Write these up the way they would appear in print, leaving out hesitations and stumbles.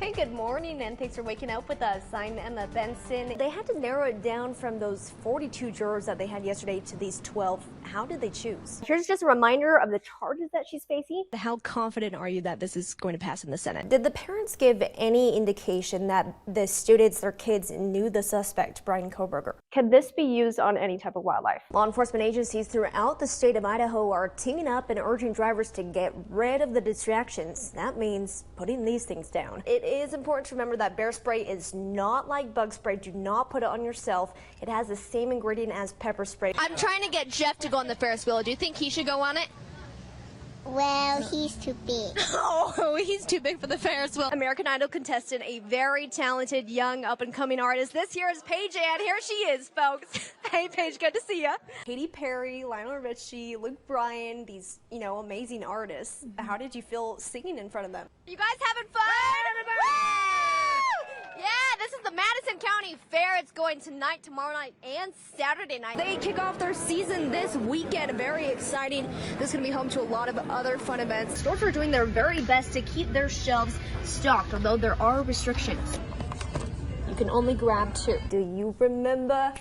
Hey, good morning, and thanks for waking up with us. I'm Emma Benson. They had to narrow it down from those 42 jurors that they had yesterday to these 12. How did they choose? Here's just a reminder of the charges that she's facing. How confident are you that this is going to pass in the Senate? Did the parents give any indication that the students, their kids, knew the suspect, Brian Koberger? Could this be used on any type of wildlife? Law enforcement agencies throughout the state of Idaho are teaming up and urging drivers to get rid of the distractions. That means putting these things down. It is important to remember that bear spray is not like bug spray. Do not put it on yourself. It has the same ingredient as pepper spray. I'm trying to get Jeff to go on the Ferris wheel. Do you think he should go on it? Well, he's too big. Oh, he's too big for the Ferris wheel. American Idol contestant, a very talented, young, up-and-coming artist. This year is Paige Ann. Here she is, folks. Hey, Paige, good to see ya. Katy Perry, Lionel Richie, Luke Bryan, these, amazing artists. How did you feel singing in front of them? You guys having fun? Yeah, this is the Madison County Fair. It's going tonight, tomorrow night, and Saturday night. They kick off their season this weekend. Very exciting. This is going to be home to a lot of other fun events. Stores are doing their very best to keep their shelves stocked, although there are restrictions. You can only grab 2. Do you remember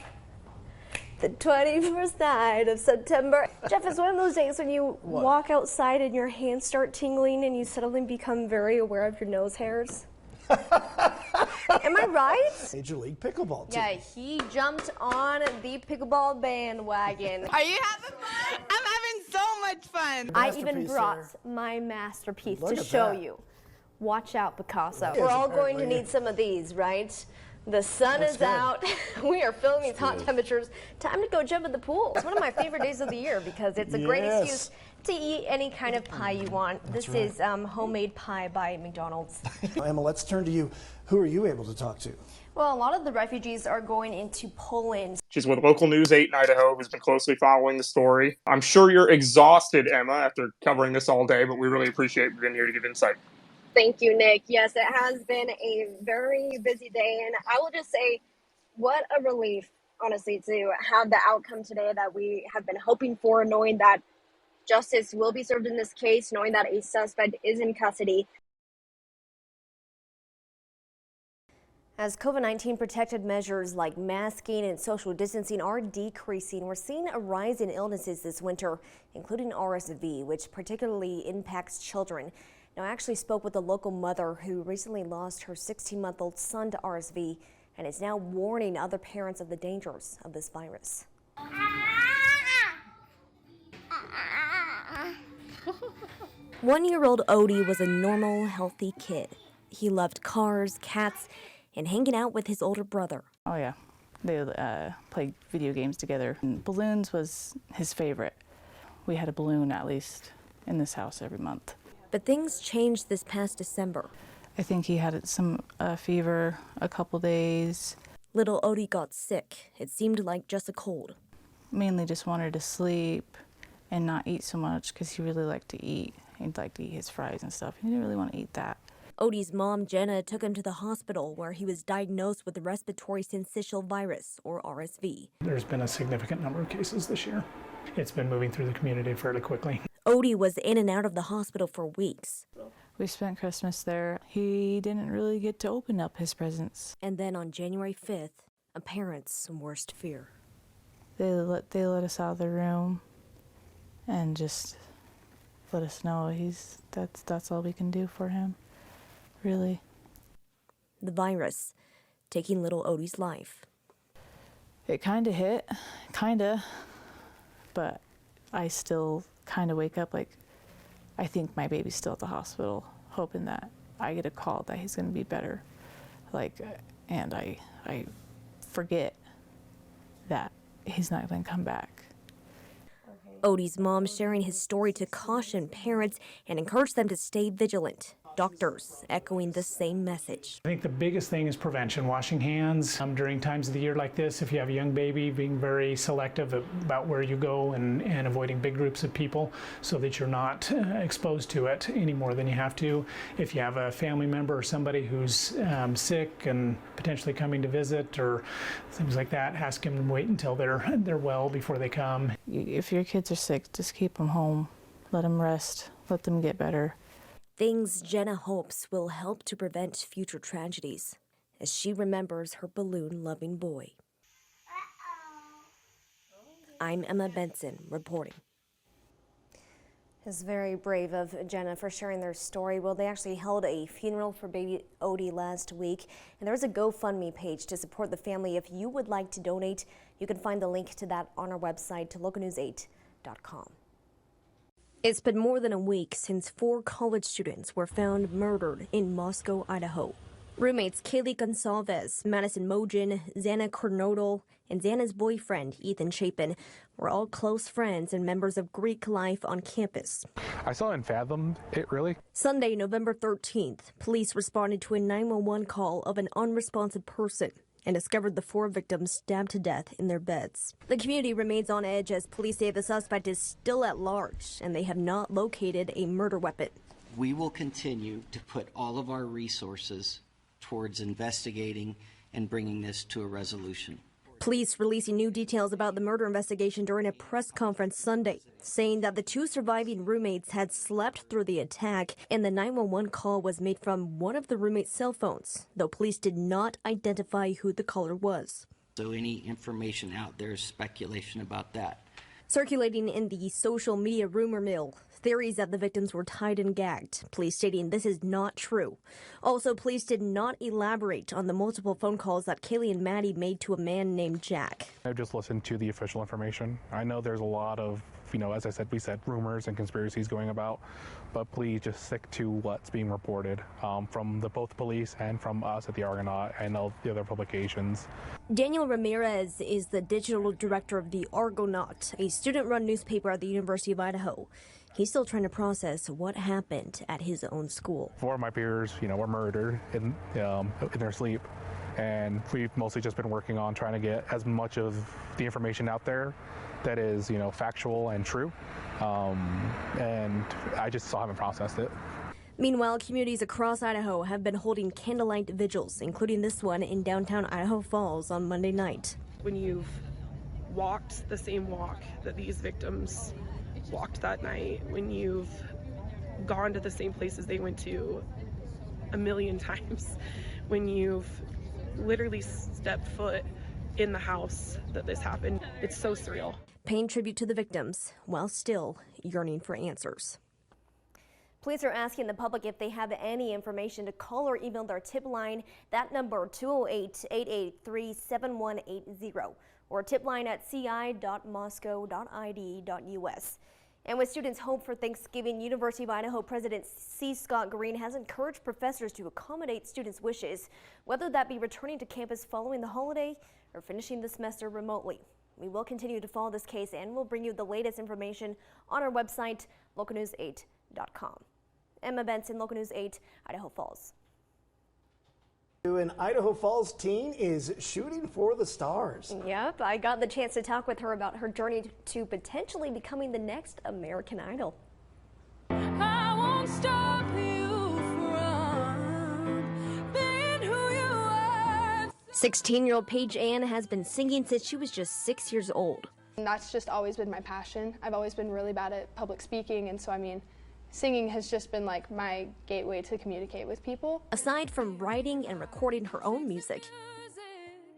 the 21st night of September? Jeff, it's one of those days when you walk outside and your hands start tingling and you suddenly become very aware of your nose hairs. Am I right? Major League Pickleball team. Yeah, he jumped on the pickleball bandwagon. Are you having fun? I'm having so much fun. I even brought my masterpiece to show you. Watch out, Picasso. We're all going to need some of these, right? The sun is out. We are feeling these hot temperatures. Time to go jump in the pool. It's one of my favorite days of the year because it's a great excuse to eat any kind of pie you want. This is homemade pie by McDonald's. Emma, let's turn to you. Who are you able to talk to? Well, a lot of the refugees are going into Poland. She's with Local News 8 in Idaho, who's been closely following the story. I'm sure you're exhausted, Emma, after covering this all day, but we really appreciate you being here to give insight. Thank you, Nick. Yes, it has been a very busy day, and I will just say what a relief, honestly, to have the outcome today that we have been hoping for, knowing that justice will be served in this case, knowing that a suspect is in custody. As COVID-19 protective measures like masking and social distancing are decreasing, we're seeing a rise in illnesses this winter, including RSV, which particularly impacts children. Now, I actually spoke with a local mother who recently lost her 16-month-old son to RSV and is now warning other parents of the dangers of this virus. One-year-old Odie was a normal, healthy kid. He loved cars, cats, and hanging out with his older brother. Oh yeah, they played video games together. And balloons was his favorite. We had a balloon at least in this house every month. But things changed this past December. I think he had some fever a couple days. Little Odie got sick. It seemed like just a cold. Mainly just wanted to sleep and not eat so much because he really liked to eat. He'd like to eat his fries and stuff. He didn't really want to eat that. Odie's mom, Jenna, took him to the hospital where he was diagnosed with respiratory syncytial virus, or RSV. There's been a significant number of cases this year. It's been moving through the community fairly quickly. Odie was in and out of the hospital for weeks. We spent Christmas there. He didn't really get to open up his presents. And then on January 5th, a parent's worst fear. They let us out of the room and just let us know that's all we can do for him. Really. The virus taking little Odie's life. It kind of hit, but I still kind of wake up like I think my baby's still at the hospital, hoping that I get a call that he's going to be better. And I forget that he's not going to come back. Odie's mom sharing his story to caution parents and encourage them to stay vigilant. Doctors echoing the same message. I think the biggest thing is prevention, washing hands during times of the year like this. If you have a young baby, being very selective about where you go and avoiding big groups of people so that you're not exposed to it any more than you have to. If you have a family member or somebody who's sick and potentially coming to visit or things like that, ask them to wait until they're well before they come. If your kids are sick, just keep them home. Let them rest. Let them get better. Things Jenna hopes will help to prevent future tragedies as she remembers her balloon-loving boy. I'm Emma Benson reporting. It's very brave of Jenna for sharing their story. Well, they actually held a funeral for baby Odie last week, and there's a GoFundMe page to support the family. If you would like to donate, you can find the link to that on our website, localnews8.com. It's been more than a week since 4 college students were found murdered in Moscow, Idaho. Roommates Kaylee Gonsalves, Madison Mogen, Xana Kernodle, and Xana's boyfriend, Ethan Chapin, were all close friends and members of Greek life on campus. I still haven't fathomed it, really. Sunday, November 13th, police responded to a 911 call of an unresponsive person and discovered the 4 victims stabbed to death in their beds. The community remains on edge as police say the suspect is still at large and they have not located a murder weapon. We will continue to put all of our resources towards investigating and bringing this to a resolution. Police releasing new details about the murder investigation during a press conference Sunday, saying that the 2 surviving roommates had slept through the attack and the 911 call was made from one of the roommates' cell phones, though police did not identify who the caller was. So any information out there is speculation about that. Circulating in the social media rumor mill, theories that the victims were tied and gagged, police stating this is not true. Also, police did not elaborate on the multiple phone calls that Kaylee and Maddie made to a man named Jack. I've just listened to the official information. I know there's a lot of, as I said, rumors and conspiracies going about, but please just stick to what's being reported from both police and from us at the Argonaut and all the other publications. Daniel Ramirez is the digital director of the Argonaut, a student-run newspaper at the University of Idaho. He's still trying to process what happened at his own school. 4 of my peers, were murdered in their sleep, and we've mostly just been working on trying to get as much of the information out there that is, factual and true, and I just still haven't processed it. Meanwhile, communities across Idaho have been holding candlelight vigils, including this one in downtown Idaho Falls on Monday night. When you've walked the same walk that these victims walked that night, when you've gone to the same places they went to a million times, when you've literally stepped foot in the house that this happened, it's so surreal. Paying tribute to the victims while still yearning for answers. Police are asking the public if they have any information to call or email their tip line. That number 208-883-7180 or tip line at ci.moscow.id.us. And with students' hope for Thanksgiving, University of Idaho President C. Scott Green has encouraged professors to accommodate students' wishes, whether that be returning to campus following the holiday or finishing the semester remotely. We will continue to follow this case and we'll bring you the latest information on our website, localnews8.com. Emma Benson, Local News 8, Idaho Falls. An Idaho Falls teen is shooting for the stars. Yep, I got the chance to talk with her about her journey to potentially becoming the next American Idol. I won't stop you from being who you are. 16-year-old Paige Ann has been singing since she was just 6 years old. That's just always been my passion. I've always been really bad at public speaking, and so singing has just been like my gateway to communicate with people. Aside from writing and recording her own music,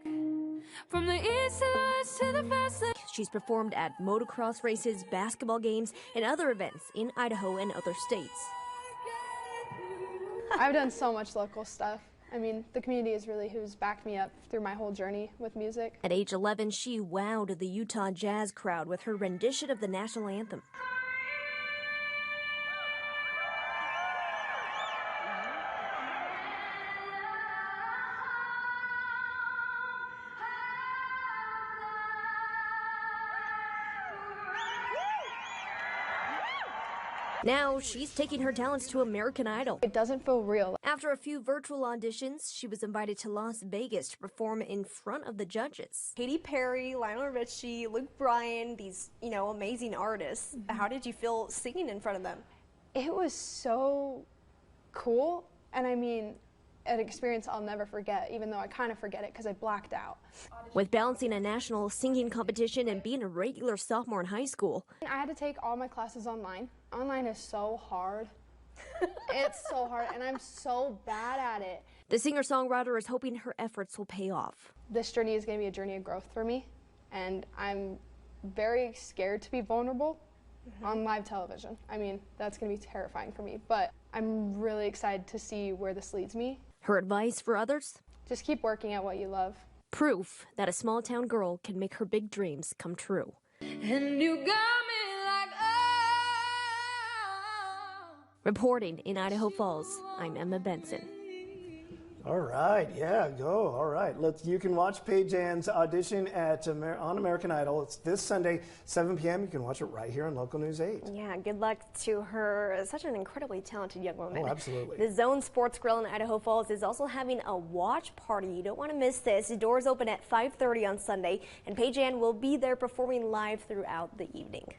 from the east to the west to the west, she's performed at motocross races, basketball games, and other events in Idaho and other states. I've done so much local stuff. The community is really who's backed me up through my whole journey with music. At age 11, she wowed the Utah jazz crowd with her rendition of the national anthem. Now she's taking her talents to American Idol. It doesn't feel real. After a few virtual auditions, she was invited to Las Vegas to perform in front of the judges. Katy Perry, Lionel Richie, Luke Bryan, these, amazing artists. How did you feel singing in front of them? It was so cool, and an experience I'll never forget, even though I kind of forget it because I blacked out. With balancing a national singing competition and being a regular sophomore in high school, I had to take all my classes online. Online is so hard It's so hard, and I'm so bad at it. The singer-songwriter is hoping her efforts will pay off. This journey is going to be a journey of growth for me, and I'm very scared to be vulnerable on live television. I mean, that's going to be terrifying for me, but I'm really excited to see where this leads me. Her advice for others? Just keep working at what you love. Proof that a small-town girl can make her big dreams come true. And you got me like, Reporting in Idaho Falls, I'm Emma Benson. All right, yeah, go. All right, you can watch Paige Ann's audition at on American Idol. It's this Sunday, 7 p.m. You can watch it right here on Local News 8. Yeah, good luck to her. Such an incredibly talented young woman. Oh, absolutely. The Zone Sports Grill in Idaho Falls is also having a watch party. You don't want to miss this. The doors open at 5:30 on Sunday, and Paige Ann will be there performing live throughout the evening.